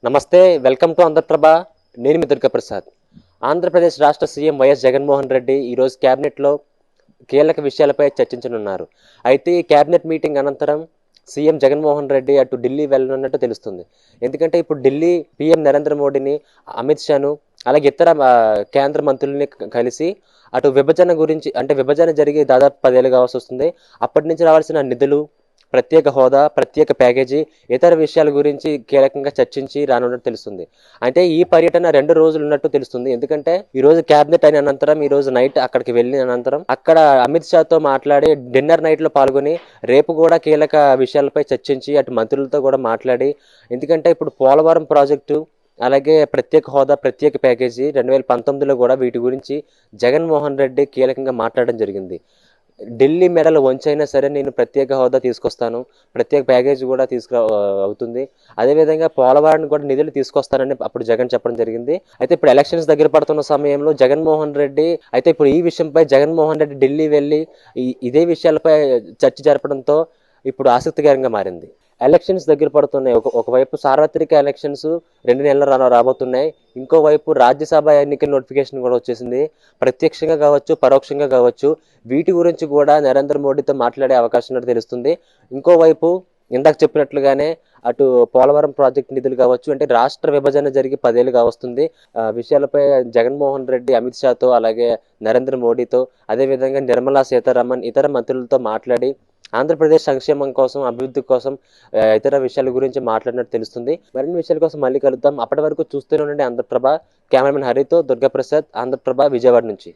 నమస్తే, welcome to Andhraprabha. నేను మీ దుర్గా ప్రసాద్. ఆంధ్రప్రదేశ్ రాష్ట్ర సీఎం వైఎస్ జగన్మోహన్ రెడ్డి ఈరోజు క్యాబినెట్లో కీలక విషయాలపై చర్చించనున్నారు. అయితే ఈ క్యాబినెట్ మీటింగ్ అనంతరం సీఎం జగన్మోహన్ రెడ్డి అటు ఢిల్లీ వెళ్ళనున్నట్టు తెలుస్తుంది. ఎందుకంటే ఇప్పుడు ఢిల్లీ పీఎం నరేంద్ర మోడీని, అమిత్ షాను, అలాగే ఇతర కేంద్ర మంత్రుల్ని కలిసి అటు విభజన గురించి, అంటే విభజన జరిగి దాదాపు 10 ఏళ్ళు కావాల్సి వస్తుంది. అప్పటి నుంచి రావాల్సిన నిధులు, ప్రత్యేక హోదా, ప్రత్యేక ప్యాకేజీ, ఇతర విషయాల గురించి కీలకంగా చర్చించి రానున్నట్టు తెలుస్తుంది. అంటే ఈ పర్యటన 2 రోజులు ఉన్నట్టు తెలుస్తుంది. ఎందుకంటే ఈ రోజు క్యాబినెట్ అయిన అనంతరం ఈ రోజు నైట్ అక్కడికి వెళ్ళిన అనంతరం అక్కడ అమిత్ షాతో మాట్లాడి డిన్నర్ నైట్ లో పాల్గొని రేపు కూడా కీలక విషయాలపై చర్చించి అటు మంత్రులతో కూడా మాట్లాడి, ఎందుకంటే ఇప్పుడు పోలవరం ప్రాజెక్టు అలాగే ప్రత్యేక హోదా, ప్రత్యేక ప్యాకేజీ 2019లో కూడా వీటి గురించి జగన్మోహన్ రెడ్డి కీలకంగా మాట్లాడడం జరిగింది. ఢిల్లీ మెడలు వంచైనా సరే నేను ప్రత్యేక హోదా తీసుకొస్తాను, ప్రత్యేక ప్యాకేజీ కూడా అవుతుంది, అదేవిధంగా పోలవరానికి కూడా నిధులు తీసుకొస్తానని అప్పుడు జగన్ చెప్పడం జరిగింది. అయితే ఇప్పుడు ఎలక్షన్స్ దగ్గర పడుతున్న సమయంలో జగన్మోహన్ రెడ్డి ఇప్పుడు ఈ విషయంపై జగన్మోహన్ రెడ్డి ఢిల్లీ వెళ్ళి ఇదే విషయాలపై చర్చ జరపడంతో ఇప్పుడు ఆసక్తికరంగా మారింది. ఎలక్షన్స్ దగ్గర పడుతున్నాయి. ఒకవైపు సార్వత్రిక ఎలక్షన్స్ 2 నెలలు రాబోతున్నాయి. ఇంకోవైపు రాజ్యసభ ఎన్నికల నోటిఫికేషన్ కూడా వచ్చేసింది. ప్రత్యక్షంగా కావచ్చు, పరోక్షంగా కావచ్చు, వీటి గురించి కూడా నరేంద్ర మోడీతో మాట్లాడే అవకాశం ఉన్నట్టు తెలుస్తుంది. ఇంకోవైపు ఇందాక చెప్పినట్లుగానే అటు పోలవరం ప్రాజెక్ట్ నిధులు కావచ్చు, అంటే రాష్ట్ర విభజన జరిగి 10 ఏళ్ళు కావస్తుంది. విషయాలపై జగన్మోహన్ రెడ్డి అమిత్ షాతో, అలాగే నరేంద్ర మోడీతో, అదేవిధంగా నిర్మలా సీతారామన్, ఇతర మంత్రులతో మాట్లాడి ఆంధ్రప్రదేశ్ సంక్షేమం కోసం, అభివృద్ధి కోసం, ఇతర విషయాల గురించి మాట్లాడినట్టు తెలుస్తుంది. మరిన్ని విషయాల కోసం మళ్ళీ కలుద్దాం. అప్పటి వరకు చూస్తూనే ఉండండి ఆంధ్రప్రభ. కెమెరామెన్ హరితో దుర్గా ప్రసాద్, ఆంధ్రప్రభ, విజయవాడ నుంచి.